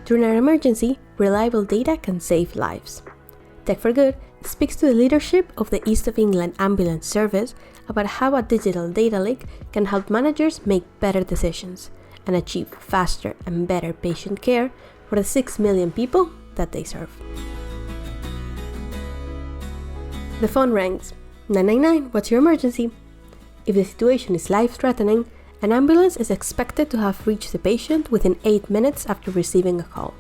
During an emergency, reliable data can save lives. Tech for Good speaks to the leadership of the East of England Ambulance Service about how a digital data lake can help managers make better decisions and achieve faster and better patient care for the 6 million people that they serve. The phone rings. 999, what's your emergency? If the situation is life-threatening, an ambulance is expected to have reached the patient within 8 minutes after receiving a call.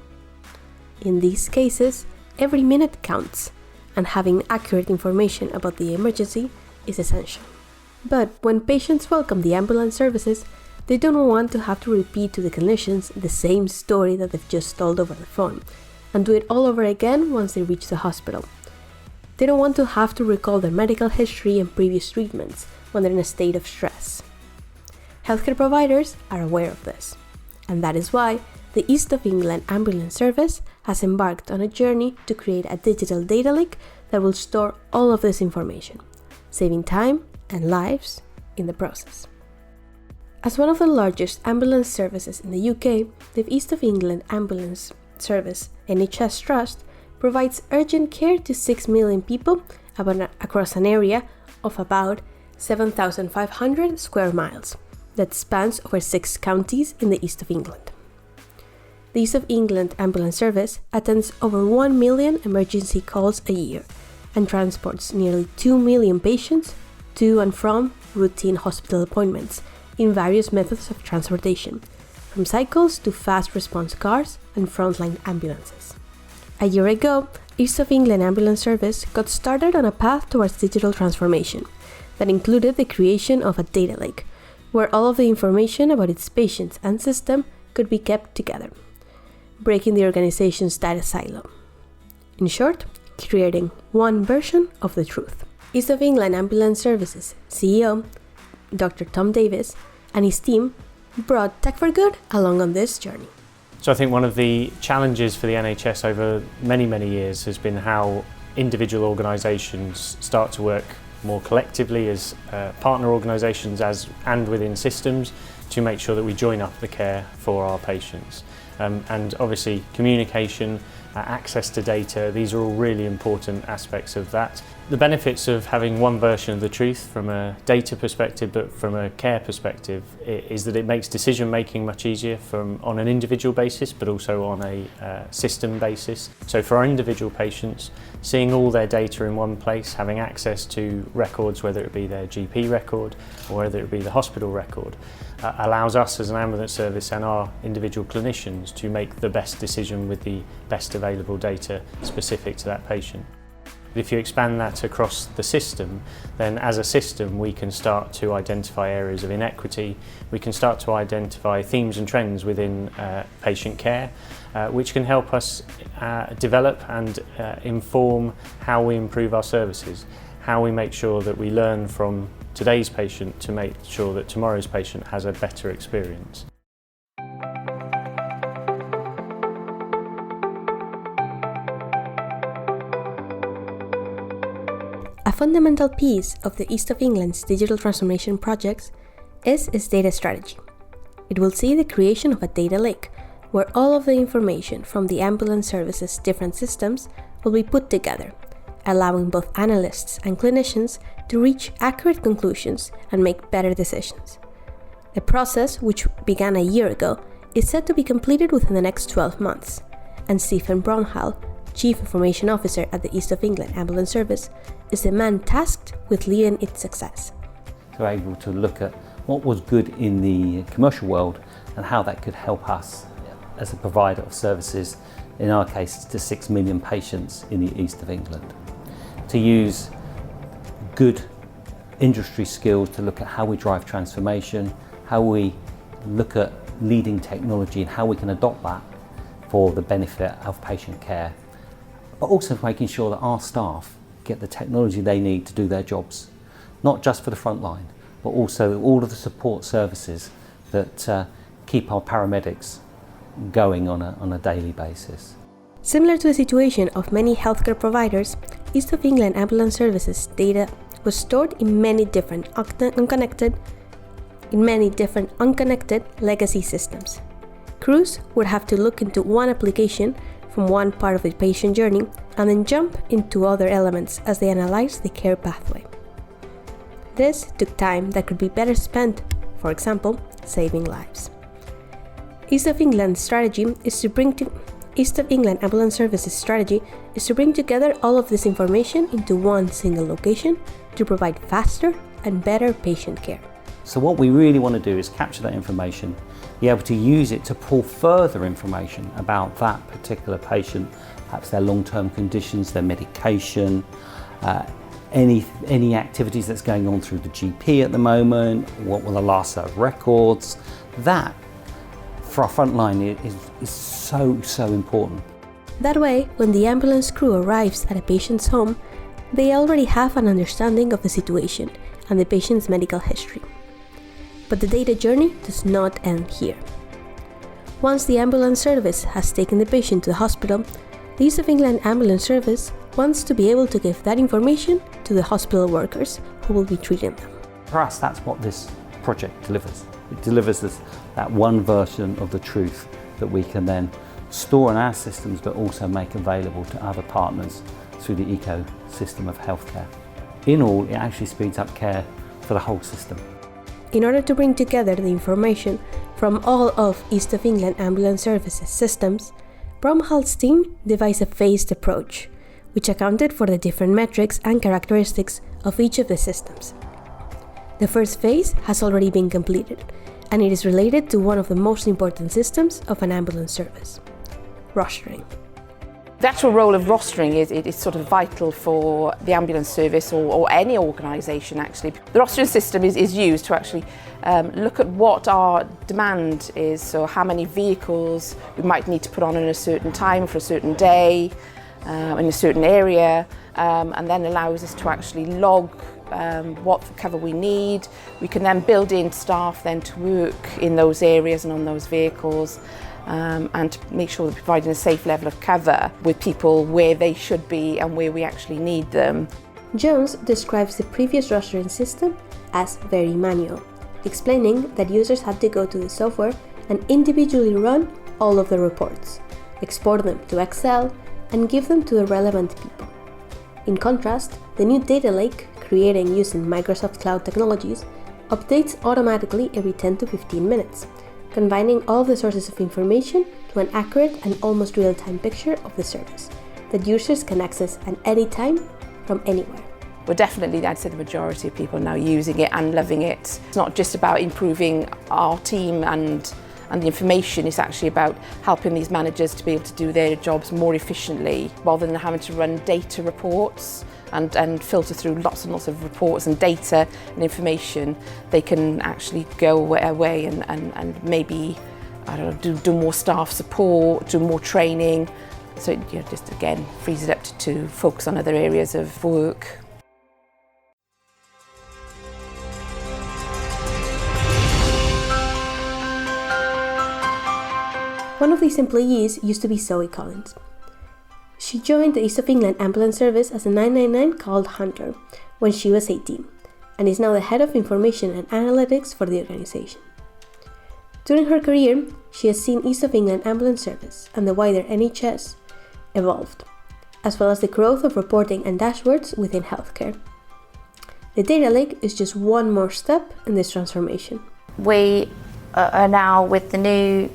In these cases, every minute counts, and having accurate information about the emergency is essential. But when patients welcome the ambulance services, they don't want to have to repeat to the clinicians the same story that they've just told over the phone, and do it all over again once they reach the hospital. They don't want to have to recall their medical history and previous treatments when they're in a state of stress. Healthcare providers are aware of this, and that is why the East of England Ambulance Service has embarked on a journey to create a digital data lake that will store all of this information, saving time and lives in the process. As one of the largest ambulance services in the UK, the East of England Ambulance Service NHS Trust provides urgent care to 6 million people across an area of about 7,500 square miles that spans over 6 counties in the East of England. The East of England Ambulance Service attends over 1 million emergency calls a year and transports nearly 2 million patients to and from routine hospital appointments in various methods of transportation, from cycles to fast response cars and frontline ambulances. A year ago, East of England Ambulance Service got started on a path towards digital transformation that included the creation of a data lake, where all of the information about its patients and system could be kept together, breaking the organization's data silo. In short, creating one version of the truth. East of England Ambulance Services CEO, Dr. Tom Davis, and his team brought Tech for Good along on this journey. So I think one of the challenges for the NHS over many, many years has been how individual organisations start to work more collectively as partner organisations and within systems to make sure that we join up the care for our patients. And obviously communication, access to data, these are all really important aspects of that. The benefits of having one version of the truth from a data perspective but from a care perspective is that it makes decision making much easier on an individual basis but also on a system basis. So for our individual patients, seeing all their data in one place, having access to records, whether it be their GP record or whether it be the hospital record, allows us as an ambulance service and our individual clinicians to make the best decision with the best available data specific to that patient. If you expand that across the system, then as a system we can start to identify areas of inequity, we can start to identify themes and trends within patient care, which can help us develop and inform how we improve our services, how we make sure that we learn from today's patient to make sure that tomorrow's patient has a better experience. A fundamental piece of the East of England's digital transformation projects is its data strategy. It will see the creation of a data lake where all of the information from the ambulance service's different systems will be put together, allowing both analysts and clinicians to reach accurate conclusions and make better decisions. The process, which began a year ago, is set to be completed within the next 12 months, and Stephen Bromhall, Chief Information Officer at the East of England Ambulance Service, is the man tasked with leading its success. We're able to look at what was good in the commercial world and how that could help us as a provider of services, in our case to 6 million patients in the East of England. To use good industry skills to look at how we drive transformation, how we look at leading technology and how we can adopt that for the benefit of patient care, but also making sure that our staff get the technology they need to do their jobs, not just for the front line, but also all of the support services that keep our paramedics going on a daily basis. Similar to the situation of many healthcare providers, East of England Ambulance Services data was stored in many different unconnected legacy systems, Crews would have to look into one application from one part of the patient journey and then jump into other elements as they analyze the care pathway. This took time that could be better spent, for example, saving lives. East of England Ambulance Services strategy is to bring together all of this information into one single location to provide faster and better patient care. So what we really want to do is capture that information, be able to use it to pull further information about that particular patient, perhaps their long-term conditions, their medication, any activities that's going on through the GP at the moment, what were the last set of records. That, for our frontline, is so important. That way, when the ambulance crew arrives at a patient's home, they already have an understanding of the situation and the patient's medical history. But the data journey does not end here. Once the ambulance service has taken the patient to the hospital, the East of England Ambulance Service wants to be able to give that information to the hospital workers who will be treating them. For us, that's what this project delivers. It delivers us that one version of the truth that we can then store in our systems, but also make available to other partners through the ecosystem of healthcare. In all, it actually speeds up care for the whole system. In order to bring together the information from all of East of England Ambulance Services systems, Bromhalt's team devised a phased approach, which accounted for the different metrics and characteristics of each of the systems. The first phase has already been completed, and it is related to one of the most important systems of an ambulance service: rostering. The actual role of rostering is sort of vital for the ambulance service or any organisation actually. The rostering system is used to actually look at what our demand is, so how many vehicles we might need to put on in a certain time for a certain day, in a certain area, and then allows us to actually log what cover we need. We can then build in staff then to work in those areas and on those vehicles. And to make sure we're providing a safe level of cover with people where they should be and where we actually need them. Jones describes the previous rostering system as very manual, explaining that users had to go to the software and individually run all of the reports, export them to Excel, and give them to the relevant people. In contrast, the new data lake, created using Microsoft Cloud technologies, updates automatically every 10 to 15 minutes, combining all of the sources of information to an accurate and almost real-time picture of the service that users can access at any time from anywhere. We're definitely, I'd say, the majority of people now using it and loving it. It's not just about improving our team and the information, it's actually about helping these managers to be able to do their jobs more efficiently rather than having to run data reports and filter through lots and lots of reports and data and information. They can actually go away and maybe, I don't know, do more staff support, do more training. So it just again frees it up to focus on other areas of work. One of these employees used to be Zoe Collins. She joined the East of England Ambulance Service as a 999 call handler when she was 18, and is now the head of information and analytics for the organization. During her career, she has seen East of England Ambulance Service and the wider NHS evolved, as well as the growth of reporting and dashboards within healthcare. The data lake is just one more step in this transformation. We are now, with the new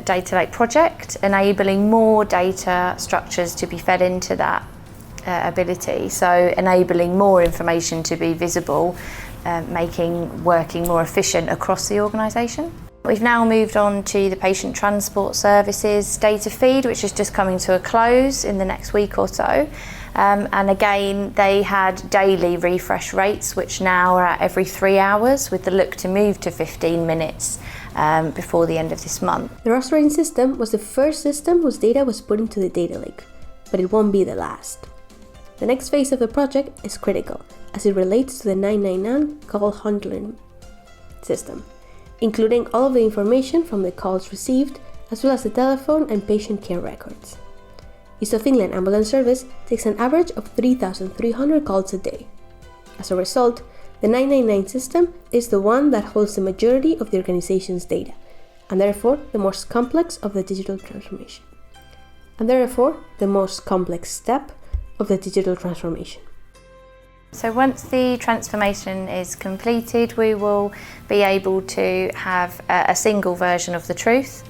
data lake project, enabling more data structures to be fed into that ability, so enabling more information to be visible, making working more efficient across the organisation. We've now moved on to the patient transport services data feed, which is just coming to a close in the next week or so. And again, they had daily refresh rates, which now are at every 3 hours, with the look to move to 15 minutes before the end of this month. The rostering system was the first system whose data was put into the data lake, but it won't be the last. The next phase of the project is critical, as it relates to the 999 call handling system, including all of the information from the calls received, as well as the telephone and patient care records. East of England Ambulance Service takes an average of 3,300 calls a day. As a result, the 999 system is the one that holds the majority of the organization's data, and therefore the most complex of the digital transformation. Step of the digital transformation. So once the transformation is completed, we will be able to have a single version of the truth.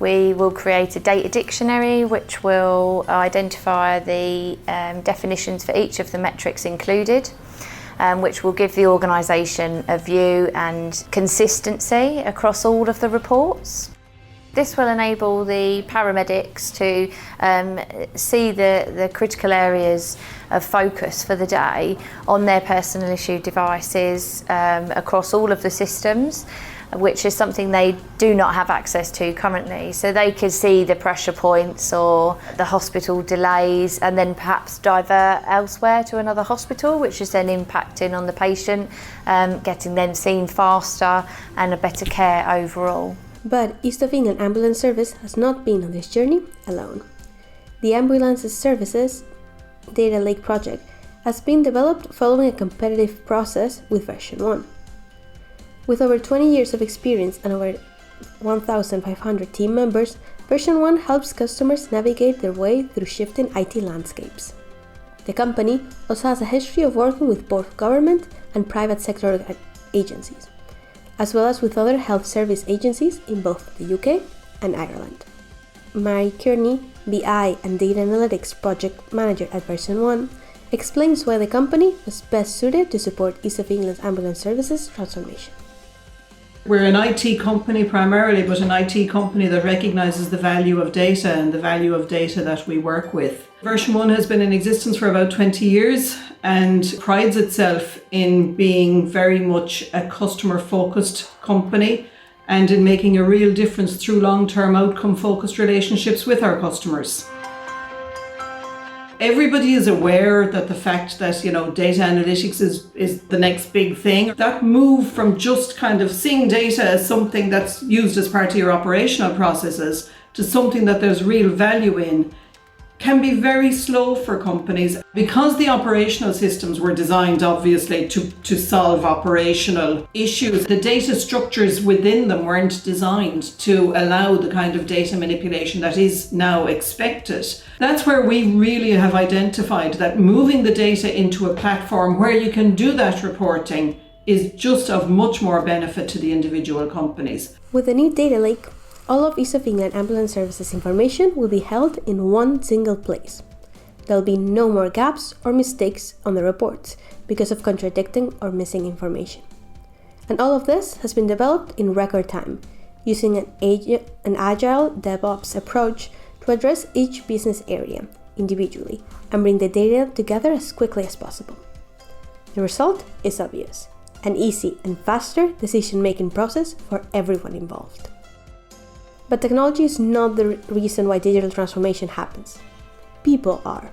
We will create a data dictionary which will identify the definitions for each of the metrics included, which will give the organisation a view and consistency across all of the reports. This will enable the paramedics to see the critical areas of focus for the day on their personal issue devices across all of the systems, which is something they do not have access to currently. So they can see the pressure points or the hospital delays and then perhaps divert elsewhere to another hospital, which is then impacting on the patient, getting them seen faster and a better care overall. But East of England Ambulance Service has not been on this journey alone. The Ambulance Services Data Lake project has been developed following a competitive process with version 1. With over 20 years of experience and over 1,500 team members, version 1 helps customers navigate their way through shifting IT landscapes. The company also has a history of working with both government and private sector agencies, as well as with other health service agencies in both the UK and Ireland. Mary Kearney, BI and Data Analytics Project Manager at version 1, explains why the company was best suited to support East of England's ambulance services transformation. We're an IT company primarily, but an IT company that recognises the value of data and the value of data that we work with. Version 1 has been in existence for about 20 years and prides itself in being very much a customer-focused company and in making a real difference through long-term outcome-focused relationships with our customers. Everybody is aware that the fact that, data analytics is the next big thing. That move from just kind of seeing data as something that's used as part of your operational processes to something that there's real value in can be very slow for companies because the operational systems were designed obviously to solve operational issues. The data structures within them weren't designed to allow the kind of data manipulation that is now expected. That's where we really have identified that moving the data into a platform where you can do that reporting is just of much more benefit to the individual companies. With the new data lake, all of East of England Ambulance Services information will be held in one single place. There'll be no more gaps or mistakes on the reports because of contradicting or missing information. And all of this has been developed in record time, using an agile DevOps approach to address each business area individually and bring the data together as quickly as possible. The result is obvious: an easy and faster decision-making process for everyone involved. But technology is not the reason why digital transformation happens. People are.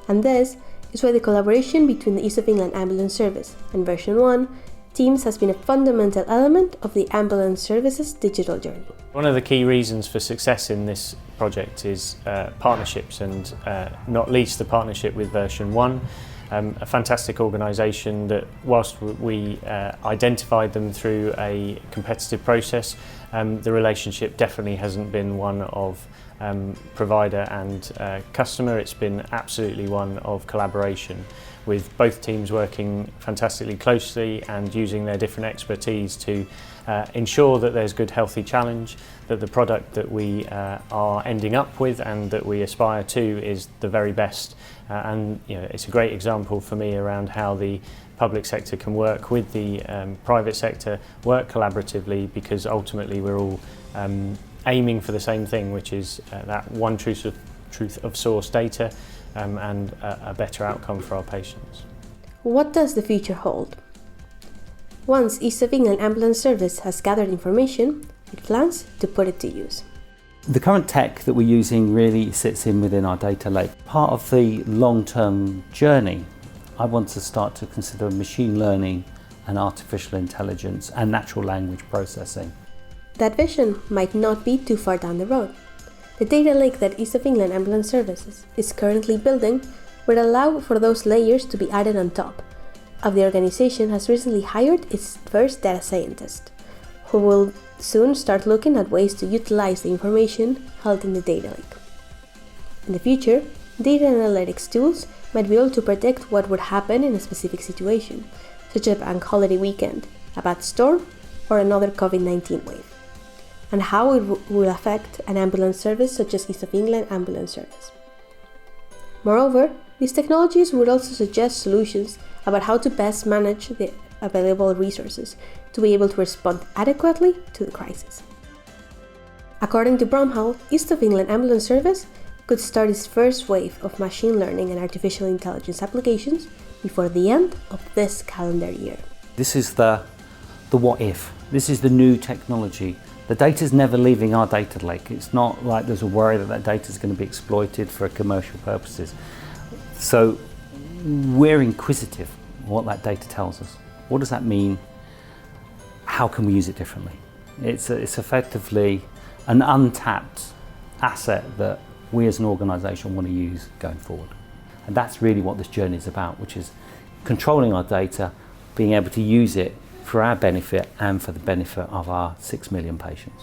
And this is why the collaboration between the East of England Ambulance Service and version 1 teams has been a fundamental element of the ambulance services digital journey. One of the key reasons for success in this project is partnerships, and not least the partnership with version 1. A fantastic organisation that, whilst we identified them through a competitive process, the relationship definitely hasn't been one of provider and customer. It's been absolutely one of collaboration, with both teams working fantastically closely and using their different expertise to ensure that there's good, healthy challenge, that the product that we are ending up with and that we aspire to is the very best. And it's a great example for me around how the public sector can work with the private sector, work collaboratively, because ultimately we're all aiming for the same thing, which is that one truth of source data and a better outcome for our patients. What does the future hold? Once East of England Ambulance Service has gathered information, it plans to put it to use. The current tech that we're using really sits in within our data lake. Part of the long-term journey, I want to start to consider machine learning and artificial intelligence and natural language processing. That vision might not be too far down the road. The data lake that East of England Ambulance Services is currently building will allow for those layers to be added on top. The organization has recently hired its first data scientist, who will soon start looking at ways to utilize the information held in the data lake. In the future, data analytics tools might be able to predict what would happen in a specific situation, such as a bank holiday weekend, a bad storm, or another COVID-19 wave, and how it will affect an ambulance service such as East of England Ambulance Service. Moreover, these technologies would also suggest solutions about how to best manage the available resources to be able to respond adequately to the crisis. According to Bromhall, East of England Ambulance Service could start its first wave of machine learning and artificial intelligence applications before the end of this calendar year. This is the what if. This is the new technology. The data's never leaving our data lake. It's not like there's a worry that data is going to be exploited for commercial purposes. So we're inquisitive on what that data tells us. What does that mean? How can we use it differently? It's effectively an untapped asset that we as an organisation want to use going forward. And that's really what this journey is about, which is controlling our data, being able to use it for our benefit and for the benefit of our 6 million patients.